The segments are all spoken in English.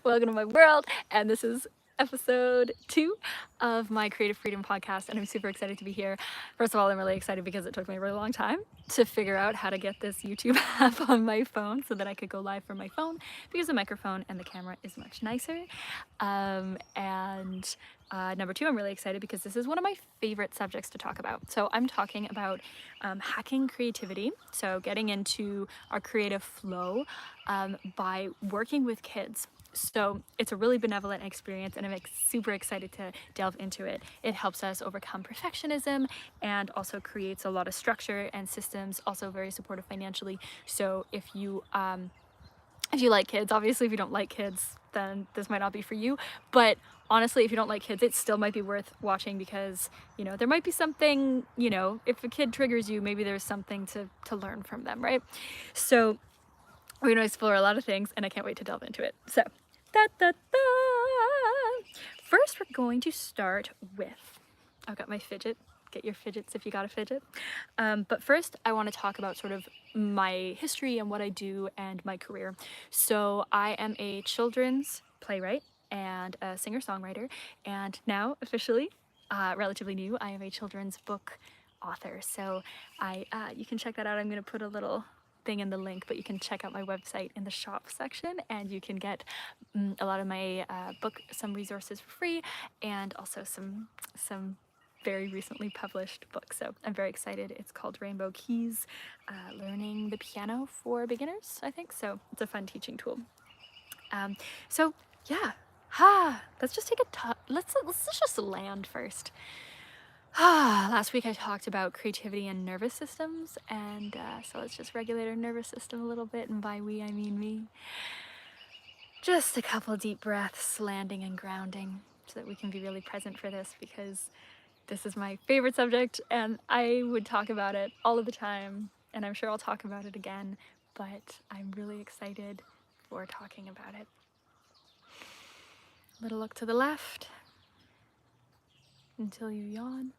Welcome to my world, and this is episode 2 of my Creative Freedom podcast, and I'm super excited to be here. First of all, I'm really excited because it took me a really long time to figure out how to get this YouTube app on my phone so that I could go live from my phone, because the microphone and the camera is much nicer. Number 2, I'm really excited because this is one of my favorite subjects to talk about. So I'm talking about hacking creativity, so getting into our creative flow by working with kids. So it's a really benevolent experience, and I'm super excited to delve into it. It helps us overcome perfectionism and also creates a lot of structure and systems, also very supportive financially. So if you like kids, obviously if you don't like kids, then this might not be for you. But honestly, if you don't like kids, it still might be worth watching because, there might be something, if a kid triggers you, maybe there's something to learn from them, right? So we're going to explore a lot of things, and I can't wait to delve into it. So, first we're going to start with, I've got my fidget. Get your fidgets if you got a fidget. But first, I want to talk about sort of my history and what I do and my career. So I am a children's playwright and a singer-songwriter, and now officially, relatively new, I am a children's book author. So you can check that out. I'm going to put a little thing in the link, but you can check out my website in the shop section, and you can get a lot of my some resources for free, and also some very recently published book. So I'm very excited. It's called Rainbow Keys, Learning the Piano for Beginners, I think. So it's a fun teaching tool. So yeah, let's just take let's just land first. Last week I talked about creativity and nervous systems, and so let's just regulate our nervous system a little bit, and by we I mean me. Just a couple deep breaths, landing and grounding, so that we can be really present for this, because this is my favorite subject, and I would talk about it all of the time, and I'm sure I'll talk about it again, but I'm really excited for talking about it. Little look to the left until you yawn.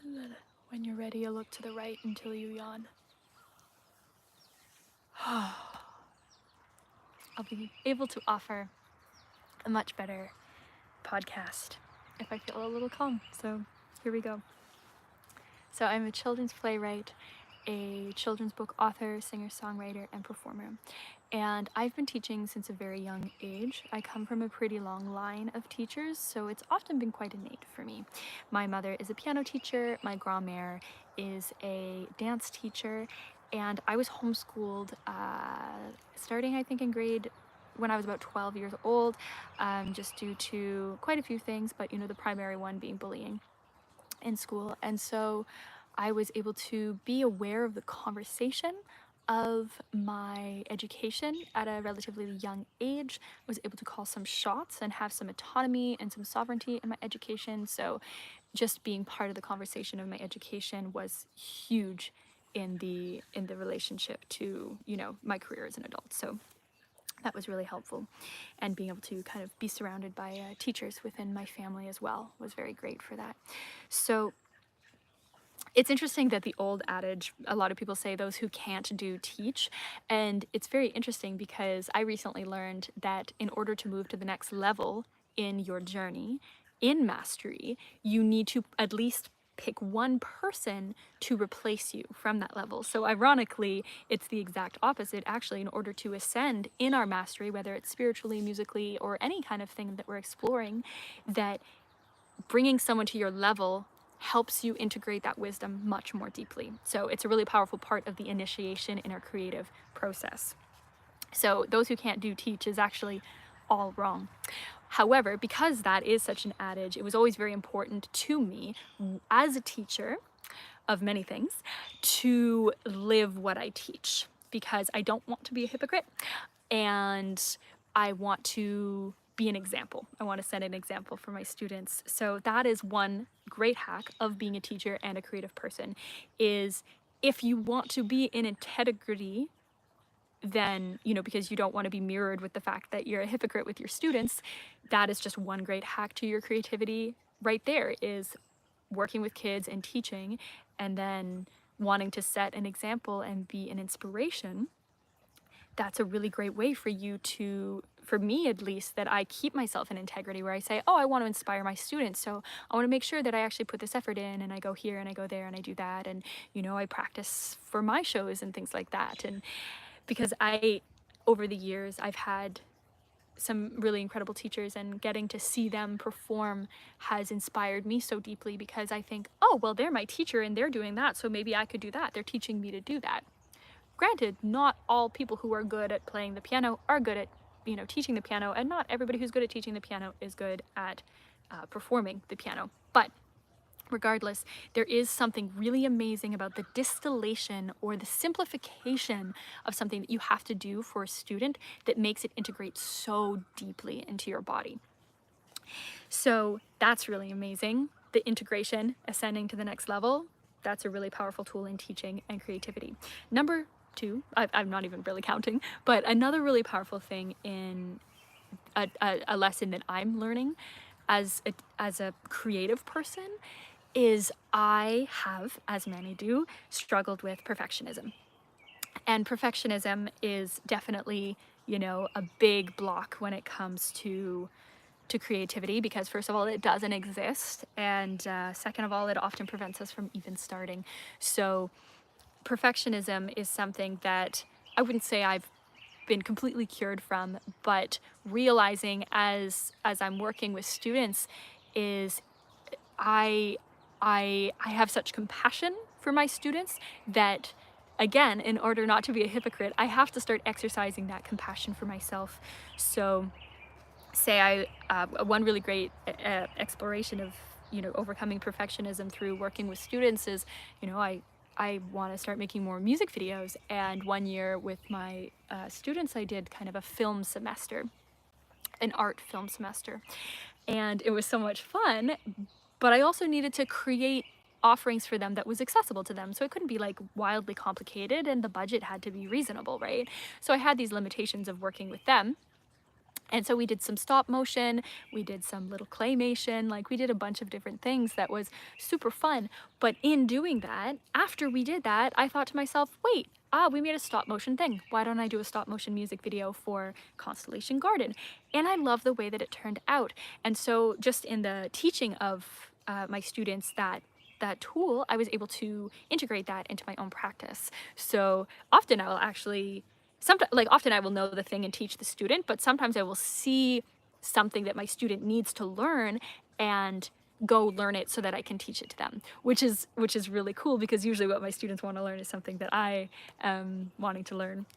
And then when you're ready, a look to the right until you yawn. I'll be able to offer a much better podcast if I feel a little calm. So here we go. So I'm a children's playwright, a children's book author, singer-songwriter, and performer. And I've been teaching since a very young age. I come from a pretty long line of teachers, so it's often been quite innate for me. My mother is a piano teacher, my grand-mère is a dance teacher, and I was homeschooled starting, I think, when I was about 12 years old, just due to quite a few things, but the primary one being bullying in school. And so I was able to be aware of the conversation of my education at a relatively young age. I was able to call some shots and have some autonomy and some sovereignty in my education. So just being part of the conversation of my education was huge in the relationship to my career as an adult. So that was really helpful, and being able to kind of be surrounded by teachers within my family as well was very great for that. So it's interesting that the old adage, a lot of people say those who can't do teach, and it's very interesting because I recently learned that in order to move to the next level in your journey in mastery, you need to at least pick one person to replace you from that level. So ironically, it's the exact opposite. Actually, in order to ascend in our mastery, whether it's spiritually, musically, or any kind of thing that we're exploring, that bringing someone to your level helps you integrate that wisdom much more deeply. So it's a really powerful part of the initiation in our creative process. So those who can't do teach is actually all wrong. However, because that is such an adage, it was always very important to me as a teacher of many things to live what I teach, because I don't want to be a hypocrite, and I want to be an example. I want to set an example for my students. So that is one great hack of being a teacher and a creative person, is if you want to be in integrity, then, because you don't want to be mirrored with the fact that you're a hypocrite with your students, that is just one great hack to your creativity right there, is working with kids and teaching, and then wanting to set an example and be an inspiration. That's a really great way for for me at least, that I keep myself in integrity, where I say, oh, I want to inspire my students, so I want to make sure that I actually put this effort in, and I go here and I go there and I do that, and I practice for my shows and things like that. And because over the years, I've had some really incredible teachers, and getting to see them perform has inspired me so deeply, because I think, oh, well, they're my teacher and they're doing that, so maybe I could do that. They're teaching me to do that. Granted, not all people who are good at playing the piano are good at, teaching the piano, and not everybody who's good at teaching the piano is good at performing the piano. But regardless, there is something really amazing about the distillation or the simplification of something that you have to do for a student that makes it integrate so deeply into your body. So that's really amazing. The integration, ascending to the next level, that's a really powerful tool in teaching and creativity. Number two, I'm not even really counting, but another really powerful thing in a lesson that I'm learning as a creative person is I have, as many do, struggled with perfectionism. And perfectionism is definitely, a big block when it comes to creativity, because first of all, it doesn't exist, and second of all, it often prevents us from even starting. So perfectionism is something that I wouldn't say I've been completely cured from, but realizing as I'm working with students is I have such compassion for my students that, again, in order not to be a hypocrite, I have to start exercising that compassion for myself. So say one really great exploration of overcoming perfectionism through working with students is, I want to start making more music videos, and one year with my students I did kind of a film semester, an art film semester, and it was so much fun, but I also needed to create offerings for them that was accessible to them, so it couldn't be like wildly complicated, and the budget had to be reasonable, right? So I had these limitations of working with them. And so we did some stop motion, we did some little claymation, like we did a bunch of different things that was super fun. But in doing that, after we did that, I thought to myself, wait, we made a stop motion thing. Why don't I do a stop motion music video for Constellation Garden? And I love the way that it turned out. And so just in the teaching of my students that tool, I was able to integrate that into my own practice. So often I will actually often I will know the thing and teach the student, but sometimes I will see something that my student needs to learn and go learn it so that I can teach it to them, which is really cool, because usually what my students want to learn is something that I am wanting to learn.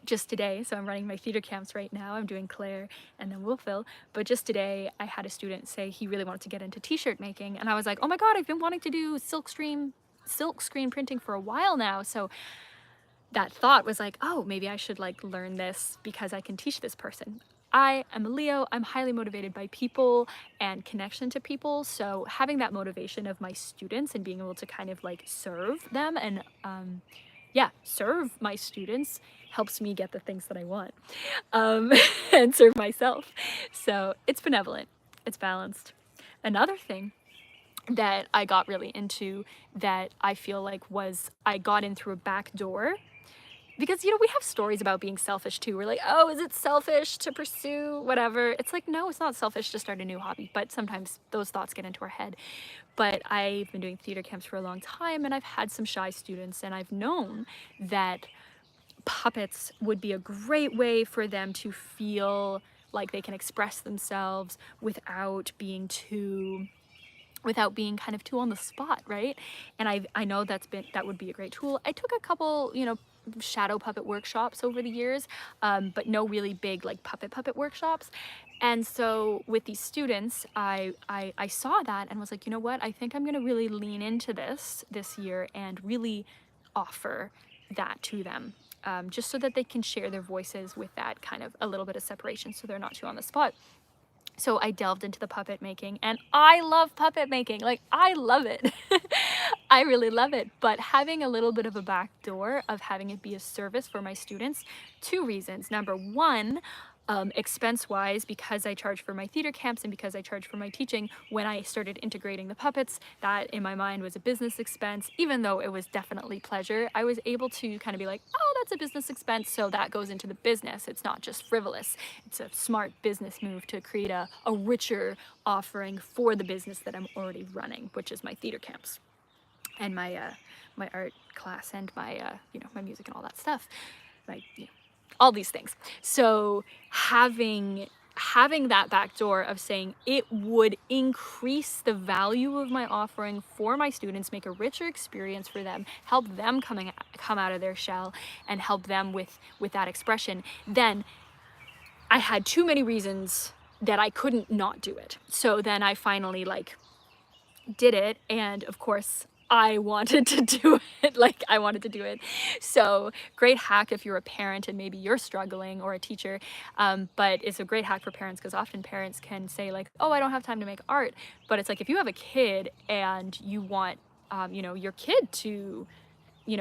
Just today, so I'm running my theater camps right now, I'm doing Claire and then Wolfville, but just today I had a student say he really wanted to get into t-shirt making, and I was like, oh my god, I've been wanting to do silk screen printing for a while now. So that thought was like, oh, maybe I should like learn this because I can teach this person. I am a Leo, I'm highly motivated by people and connection to people, so having that motivation of my students and being able to kind of like serve them and serve my students helps me get the things that I want, and serve myself. So it's benevolent, it's balanced. Another thing that I got really into that I feel like was I got in through a back door, because we have stories about being selfish too. We're like, oh, is it selfish to pursue whatever? It's like, no, it's not selfish to start a new hobby, but sometimes those thoughts get into our head. But I've been doing theater camps for a long time, and I've had some shy students, and I've known that puppets would be a great way for them to feel like they can express themselves without being kind of too on the spot, right? And I know that would be a great tool. I took a couple, shadow puppet workshops over the years, but no really big like puppet workshops. And so with these students, I saw that and was like, you know what? I think I'm gonna really lean into this year and really offer that to them, just so that they can share their voices with that kind of a little bit of separation, so they're not too on the spot. So I delved into the puppet making, and I love puppet making. Like, I love it. I really love it. But having a little bit of a back door of having it be a service for my students, two reasons. Number one, Expense-wise, because I charge for my theater camps and because I charge for my teaching, when I started integrating the puppets, that in my mind was a business expense. Even though it was definitely pleasure, I was able to kind of be like, oh, that's a business expense, so that goes into the business. It's not just frivolous. It's a smart business move to create a richer offering for the business that I'm already running, which is my theater camps and my art class and my my music and all that stuff, my all these things. So having that back door of saying it would increase the value of my offering for my students, make a richer experience for them, help them come out of their shell and help them with that expression, then I had too many reasons that I couldn't not do it. So then I finally did it, and of course I wanted to do it. I wanted to do it. So great hack if you're a parent and maybe you're struggling, or a teacher, but it's a great hack for parents, because often parents can say oh, I don't have time to make art. But it's if you have a kid and you want your kid to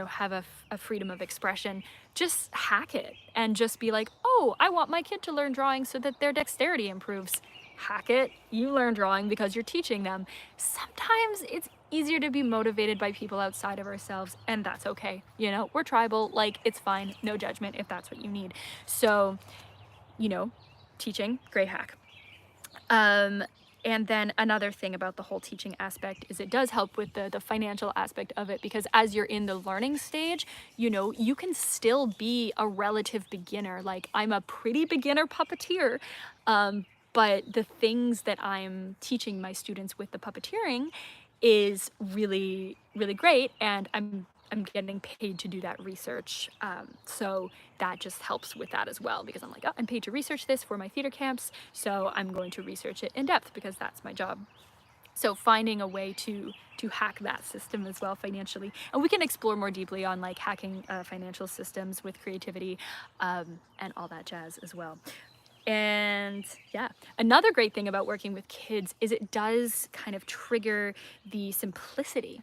have a freedom of expression, just hack it and just be oh, I want my kid to learn drawing so that their dexterity improves. Hack it. You learn drawing because you're teaching them. Sometimes it's easier to be motivated by people outside of ourselves, and that's okay. We're tribal, it's fine, no judgment if that's what you need. So, teaching, great hack. And then another thing about the whole teaching aspect is it does help with the financial aspect of it, because as you're in the learning stage, you can still be a relative beginner. I'm a pretty beginner puppeteer, but the things that I'm teaching my students with the puppeteering is really, really great, and I'm getting paid to do that research. So that just helps with that as well, because I'm oh, I'm paid to research this for my theater camps, so I'm going to research it in depth because that's my job. So finding a way to hack that system as well financially, and we can explore more deeply on hacking financial systems with creativity, and all that jazz as well. And yeah, another great thing about working with kids is it does kind of trigger the simplicity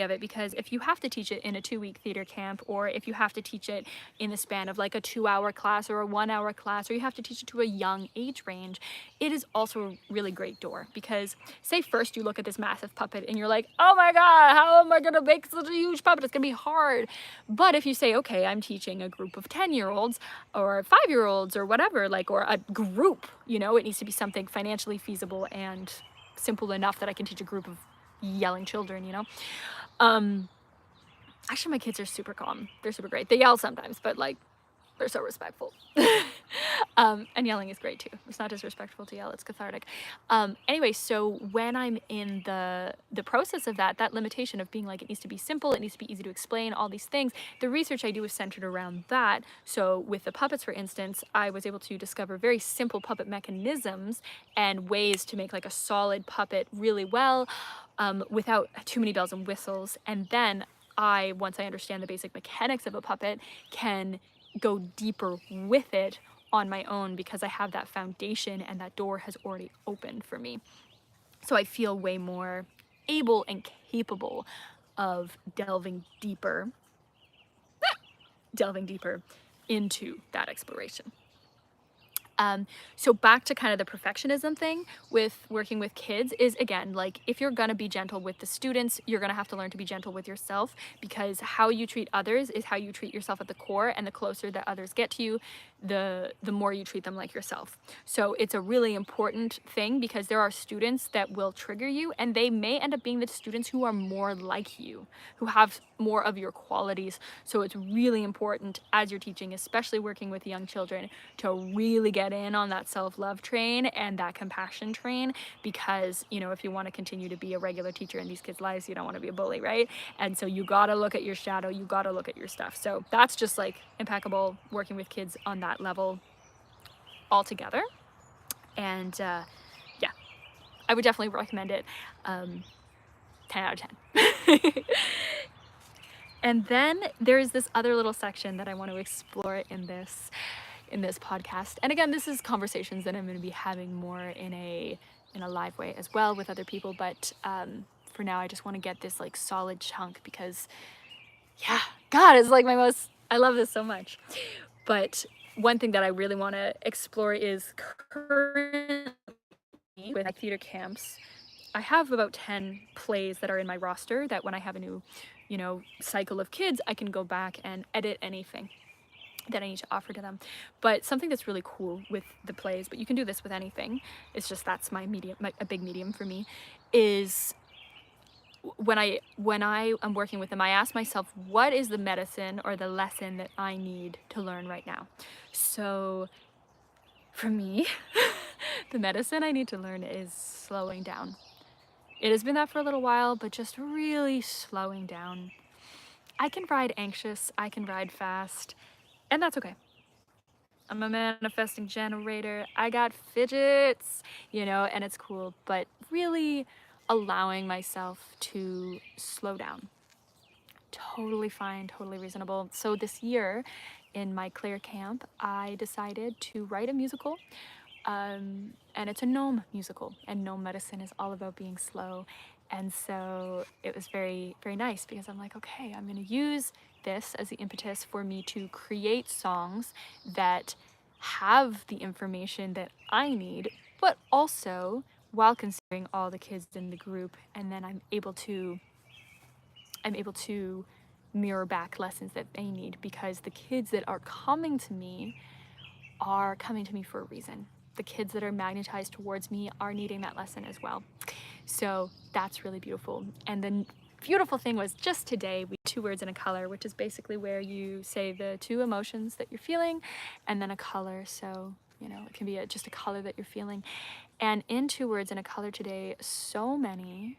of it, because if you have to teach it in a 2-week theater camp, or if you have to teach it in the span of a 2-hour class or a 1-hour class, or you have to teach it to a young age range, it is also a really great door. Because say first you look at this massive puppet and you're oh my god, how am I gonna make such a huge puppet? It's gonna be hard. But if you say, okay, I'm teaching a group of 10-year-olds or 5-year-olds or whatever, or a group, it needs to be something financially feasible and simple enough that I can teach a group of yelling children. Actually, my kids are super calm. They're super great. They yell sometimes, but they're so respectful. And yelling is great too. It's not disrespectful to yell, it's cathartic. Anyway, so when I'm in the process of that limitation of being it needs to be simple, it needs to be easy to explain, all these things, the research I do is centered around that. So with the puppets, for instance, I was able to discover very simple puppet mechanisms and ways to make a solid puppet really well, without too many bells and whistles. And then once I understand the basic mechanics of a puppet, can go deeper with it on my own, because I have that foundation and that door has already opened for me. So I feel way more able and capable of delving deeper into that exploration. So back to kind of the perfectionism thing with working with kids is, again, if you're gonna be gentle with the students, you're gonna have to learn to be gentle with yourself, because how you treat others is how you treat yourself at the core, and the closer that others get to you, the more you treat them like yourself. So it's a really important thing, because there are students that will trigger you, and they may end up being the students who are more like you, who have more of your qualities. So it's really important as you're teaching, especially working with young children, to really get in on that self-love train and that compassion train, because if you want to continue to be a regular teacher in these kids' lives, you don't want to be a bully, right? And so you got to look at your shadow, you got to look at your stuff. So that's just impeccable working with kids on that level altogether. And yeah, I would definitely recommend it. 10 out of 10. And then there's this other little section that I want to explore in this podcast. And again, this is conversations that I'm going to be having more in a live way as well with other people. But for now, I just want to get this solid chunk, because yeah, God, it's I love this so much. But one thing that I really want to explore is currently with my theater camps, I have about 10 plays that are in my roster that when I have a new, cycle of kids, I can go back and edit anything that I need to offer to them. But something that's really cool with the plays, but you can do this with anything, it's just that's my medium, a big medium for me, is when I am working with them, I ask myself, what is the medicine or the lesson that I need to learn right now? So for me, the medicine I need to learn is slowing down. It has been that for a little while, but just really slowing down. I can ride anxious, I can ride fast, and that's okay. I'm a manifesting generator. I got fidgets, and it's cool, but really allowing myself to slow down. Totally fine, totally reasonable. So this year in my Claire camp, I decided to write a musical. And it's a gnome musical, and gnome medicine is all about being slow. And so it was very, very nice because I'm like, okay, I'm going to use this as the impetus for me to create songs that have the information that I need, but also while considering all the kids in the group. And then I'm able to mirror back lessons that they need, because the kids that are coming to me for a reason. The kids that are magnetized towards me are needing that lesson as well. So that's really beautiful. And the beautiful thing was just today, we 2 words and a color, which is basically where you say the 2 emotions that you're feeling and then a color. So, it can be just a color that you're feeling. And in 2 words and a color today, so many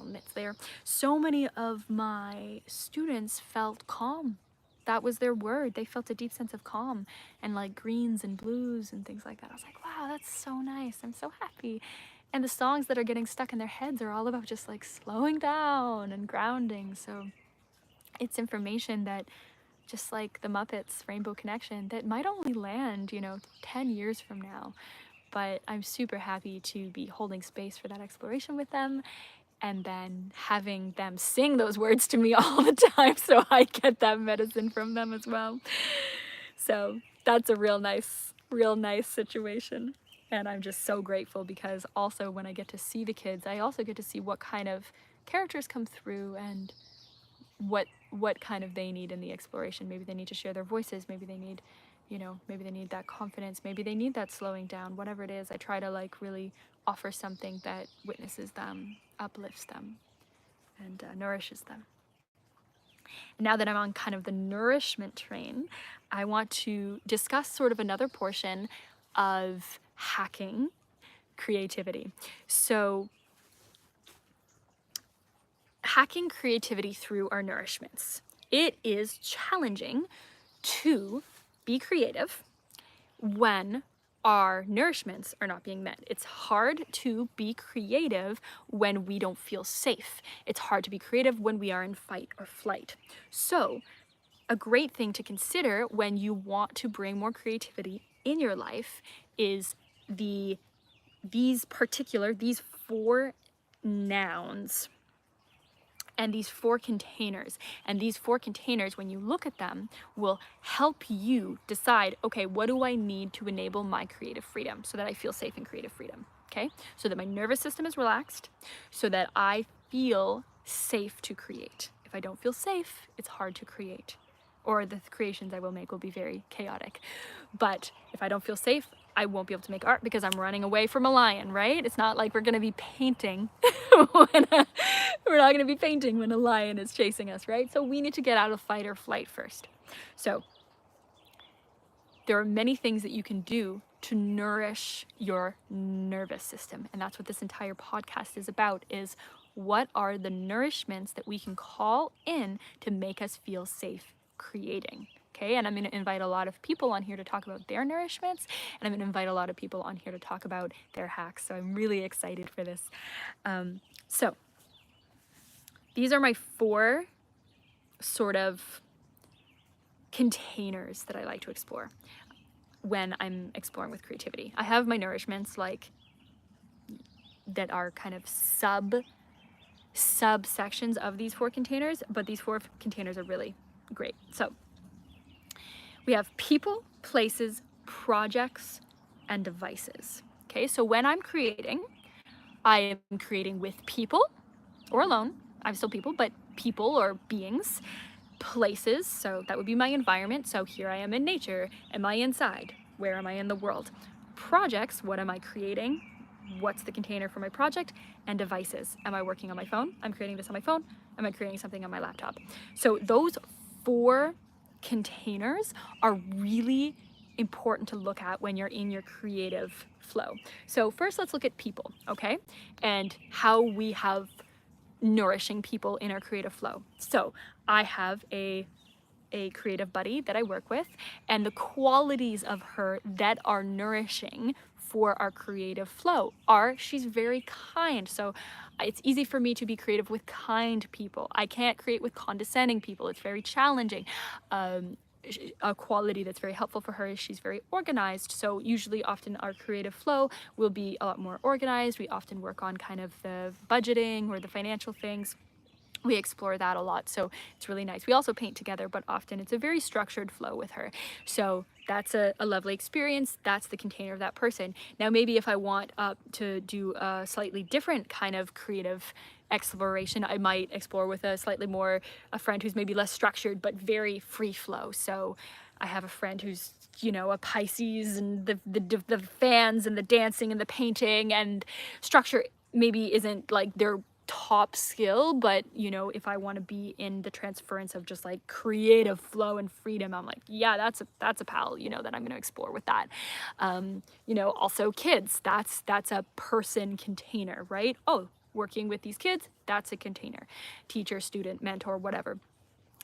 mitts there. So many of my students felt calm. That was their word. They felt a deep sense of calm and like greens and blues and things like that. I was like, wow, that's so nice. I'm so happy. And the songs that are getting stuck in their heads are all about just like slowing down and grounding. So it's information that, just like the Muppets Rainbow Connection, that might only land, 10 years from now. But I'm super happy to be holding space for that exploration with them, and then having them sing those words to me all the time so I get that medicine from them as well. So that's a real nice situation. And I'm just so grateful because also when I get to see the kids, I also get to see what kind of characters come through and what kind of they need in the exploration. Maybe they need to share their voices, maybe they need maybe they need that confidence, maybe they need that slowing down, whatever it is. I try to like really offer something that witnesses them, uplifts them, and nourishes them. Now that I'm on kind of the nourishment train, I want to discuss sort of another portion of hacking creativity. So hacking creativity through our nourishments. It is challenging to be creative when our nourishments are not being met. It's hard to be creative when we don't feel safe. It's hard to be creative when we are in fight or flight. So, a great thing to consider when you want to bring more creativity in your life is these 4 nouns and these 4 containers. And these 4 containers, when you look at them, will help you decide, okay, what do I need to enable my creative freedom so that I feel safe in creative freedom, okay? So that my nervous system is relaxed, so that I feel safe to create. If I don't feel safe, it's hard to create, or the creations I will make will be very chaotic. But if I don't feel safe, I won't be able to make art because I'm running away from a lion, right? It's not like we're gonna be painting we're not gonna be painting when a lion is chasing us, right? So we need to get out of fight or flight first. So there are many things that you can do to nourish your nervous system. And that's what this entire podcast is about, is what are the nourishments that we can call in to make us feel safe creating. Okay, and I'm going to invite a lot of people on here to talk about their nourishments, and I'm going to invite a lot of people on here to talk about their hacks. So I'm really excited for this. So these are my 4 sort of containers that I like to explore when I'm exploring with creativity. I have my nourishments like that are kind of subsections of these 4 containers, but these 4 containers are really great. So We have people, places, projects, and devices. Okay, so when I'm creating, I am creating with people or alone. I'm still people, but people or beings. Places, so that would be my environment. So here I am in nature. Am I inside? Where am I in the world? Projects, what am I creating? What's the container for my project? And devices. Am I working on my phone? I'm creating this on my phone. Am I creating something on my laptop? So those 4 containers are really important to look at when you're in your creative flow. So first let's look at people, okay? And how we have nourishing people in our creative flow. So I have a creative buddy that I work with, and the qualities of her that are nourishing for our creative flow are she's very kind. So it's easy for me to be creative with kind people. I can't create with condescending people. It's very challenging. A quality that's very helpful for her is she's very organized. So usually often our creative flow will be a lot more organized. We often work on kind of the budgeting or the financial things. We explore that a lot, so it's really nice. We also paint together, but often it's a very structured flow with her. So that's a lovely experience. That's the container of that person. Now maybe if I want to do a slightly different kind of creative exploration, I might explore with a friend who's maybe less structured but very free flow. So I have a friend who's, you know, a Pisces, and the fans and the dancing and the painting and structure maybe isn't like their top skill, but you know, if I want to be in the transference of just like creative flow and freedom, I'm like, yeah, that's a pal, you know, that I'm going to explore with that. You know, also kids, that's a person container, right? Oh, working with these kids, that's a container. Teacher, student, mentor, whatever.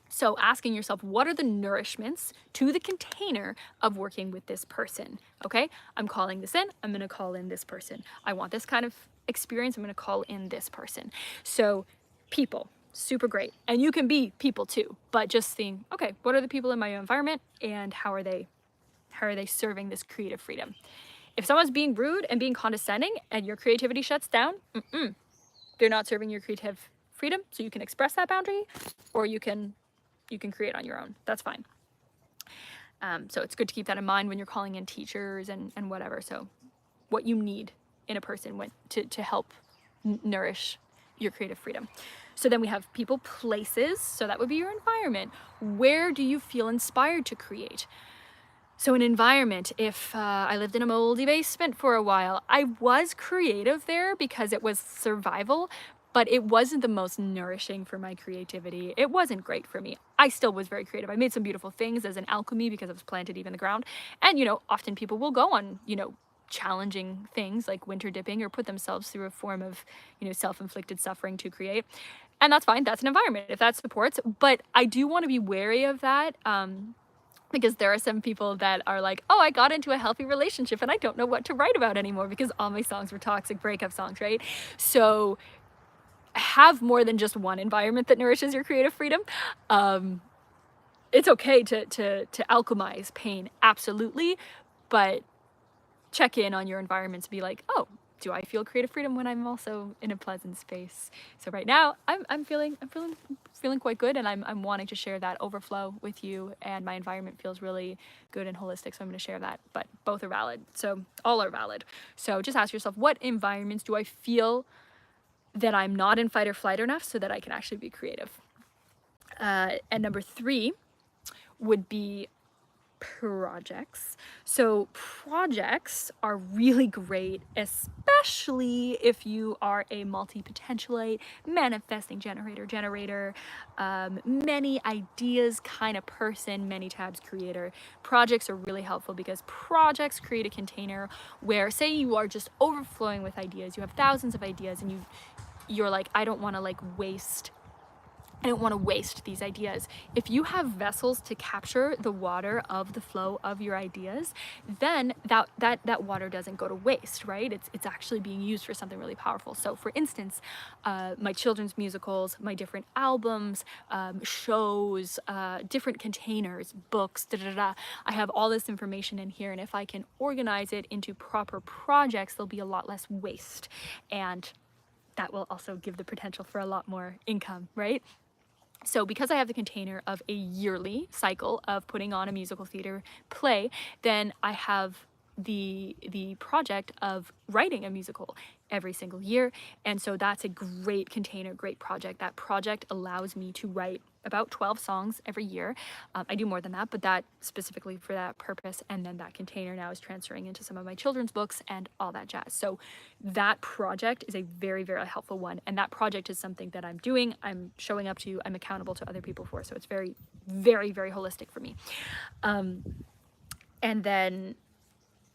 So asking yourself, what are the nourishments to the container of working with this person? Okay, I'm calling this in, I'm gonna call in this person. I want this kind of experience, I'm gonna call in this person. So people, super great. And you can be people too, but just seeing, okay, what are the people in my environment and how are they serving this creative freedom? If someone's being rude and being condescending and your creativity shuts down, they're not serving your creative freedom. So you can express that boundary, or you can create on your own. That's fine. So it's good to keep that in mind when you're calling in teachers and whatever. So what you need in a person to help nourish your creative freedom. So then we have people, places. So that would be your environment. Where do you feel inspired to create? So an environment, if I lived in a moldy basement for a while, I was creative there because it was survival, but it wasn't the most nourishing for my creativity. It wasn't great for me. I still was very creative. I made some beautiful things as an alchemy because it was planted deep in the ground. And, you know, often people will go on, you know, challenging things like winter dipping or put themselves through a form of, you know, self-inflicted suffering to create. And that's fine. That's an environment if that supports. But I do want to be wary of that. Because there are some people that are like, oh, I got into a healthy relationship and I don't know what to write about anymore because all my songs were toxic breakup songs, right? So have more than just one environment that nourishes your creative freedom. It's okay to alchemize pain, absolutely, but check in on your environment to be like, oh, do I feel creative freedom when I'm also in a pleasant space? So right now I'm feeling quite good, and I'm wanting to share that overflow with you, and my environment feels really good and holistic, so I'm going to share that. But both are valid, so all are valid. So just ask yourself, what environments do I feel that I'm not in fight or flight enough so that I can actually be creative? And number 3 would be projects. So projects are really great, especially if you are a multi-potentialite, manifesting generator, many ideas kind of person, many tabs creator. Projects are really helpful because projects create a container where, say you are just overflowing with ideas, you have thousands of ideas, and you're like, I don't want to waste these ideas. If you have vessels to capture the water of the flow of your ideas, then that water doesn't go to waste, right? It's actually being used for something really powerful. So for instance, my children's musicals, my different albums, shows, different containers, books, I have all this information in here, and if I can organize it into proper projects, there'll be a lot less waste. And that will also give the potential for a lot more income, right? So because I have the container of a yearly cycle of putting on a musical theater play, then I have the project of writing a musical every single year. And so that's a great container, great project. That project allows me to write about 12 songs every year. I do more than that, but that specifically for that purpose. And then that container now is transferring into some of my children's books and all that jazz. So that project is a very, very helpful one. And that project is something that I'm doing, I'm showing up to, I'm accountable to other people for. So it's very, very, very holistic for me. And then,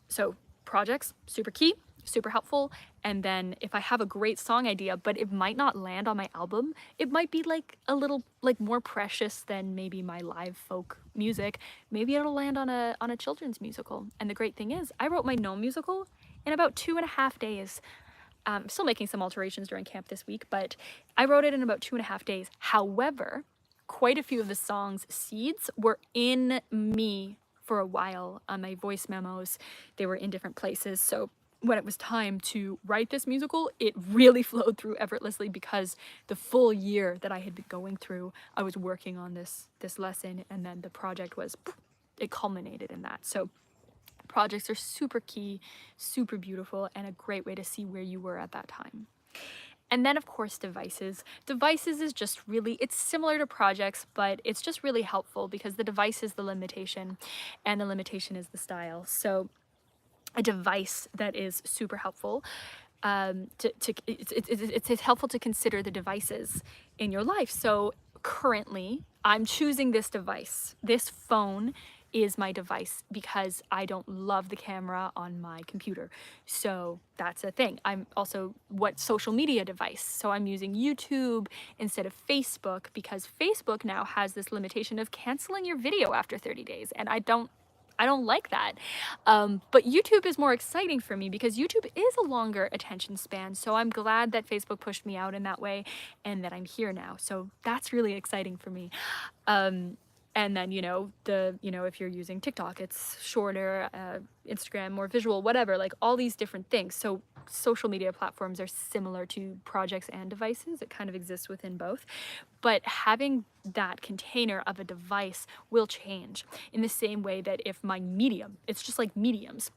so projects, super key, super helpful. And then if I have a great song idea, but it might not land on my album, it might be like a little like more precious than maybe my live folk music. Maybe it'll land on a children's musical. And the great thing is I wrote my gnome musical in about 2.5 days. I'm still making some alterations during camp this week, but I wrote it in about 2.5 days. However, quite a few of the song's seeds were in me for a while on my voice memos. They were in different places. So when it was time to write this musical, it really flowed through effortlessly because the full year that I had been going through, I was working on this lesson, and then the project was, it culminated in that. So projects are super key, super beautiful, and a great way to see where you were at that time. And then of course devices. Devices is just really, it's similar to projects, but it's just really helpful because the device is the limitation and the limitation is the style. So a device that is super helpful, it's helpful to consider the devices in your life. So currently I'm choosing this device. This phone is my device because I don't love the camera on my computer. So that's a thing. I'm also what social media device. So I'm using YouTube instead of Facebook because Facebook now has this limitation of canceling your video after 30 days. And I don't like that. But YouTube is more exciting for me because YouTube is a longer attention span. So I'm glad that Facebook pushed me out in that way and that I'm here now. So that's really exciting for me. And then, if you're using TikTok, it's shorter, Instagram, more visual, whatever, like all these different things. So social media platforms are similar to projects and devices. It kind of exists within both. But having that container of a device will change in the same way that if my medium, it's just like mediums.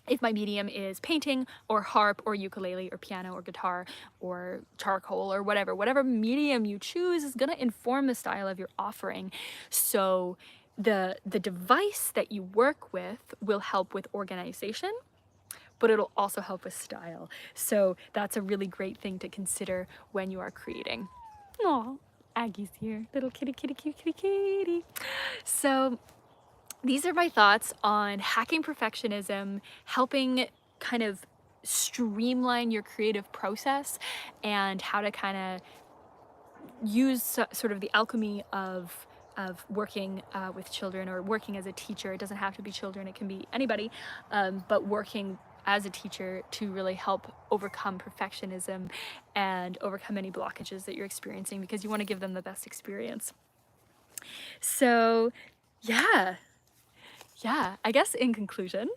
If my medium is painting or harp or ukulele or piano or guitar or charcoal or whatever medium you choose is going to inform the style of your offering. So the device that you work with will help with organization, but it'll also help with style. So that's a really great thing to consider when you are creating. Aw, Aggie's here, little kitty, kitty, kitty, kitty, kitty. So these are my thoughts on hacking perfectionism, helping kind of streamline your creative process, and how to kind of use sort of the alchemy of working with children or working as a teacher. It doesn't have to be children, it can be anybody, but working as a teacher to really help overcome perfectionism and overcome any blockages that you're experiencing because you want to give them the best experience. So yeah, I guess in conclusion,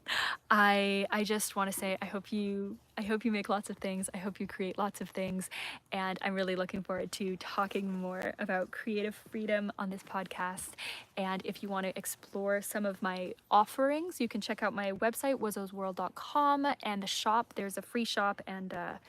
I just want to say I hope you make lots of things. I hope you create lots of things, and I'm really looking forward to talking more about creative freedom on this podcast. And if you want to explore some of my offerings, you can check out my website wazosworld.com and the shop. There's a free shop and a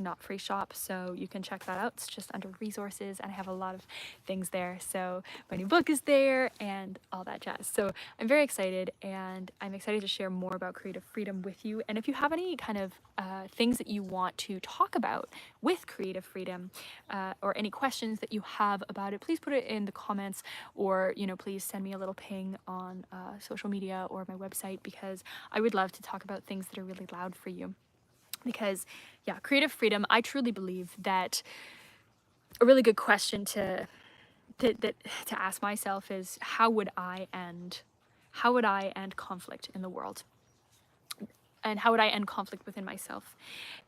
not free shop, so you can check that out. It's just under resources, and I have a lot of things there. So my new book is there and all that jazz. So I'm very excited, and I'm excited to share more about creative freedom with you. And if you have any kind of things that you want to talk about with creative freedom, or any questions that you have about it, please put it in the comments, or please send me a little ping on social media or my website, because I would love to talk about things that are really loud for you. Because creative freedom, I truly believe that a really good question to ask myself is, how would I end conflict in the world, and how would I end conflict within myself?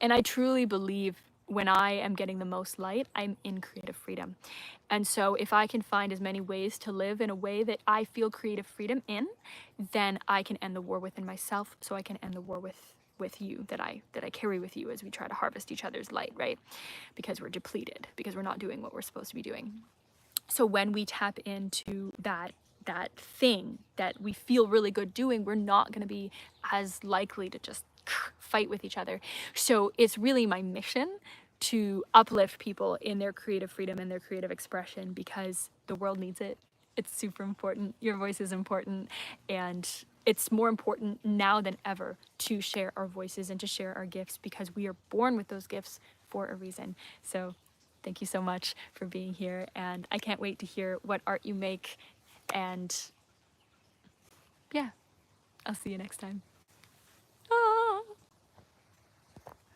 And I truly believe when I am getting the most light, I'm in creative freedom. And so if I can find as many ways to live in a way that I feel creative freedom in, then I can end the war within myself, so I can end the war with with you that I carry with you as we try to harvest each other's light, right? Because we're depleted, because we're not doing what we're supposed to be doing. So when we tap into that thing that we feel really good doing, we're not going to be as likely to just fight with each other. So it's really my mission to uplift people in their creative freedom and their creative expression, because the world needs it. It's super important. Your voice is important, and it's more important now than ever to share our voices and to share our gifts, because we are born with those gifts for a reason. So thank you so much for being here, and I can't wait to hear what art you make. And yeah, I'll see you next time.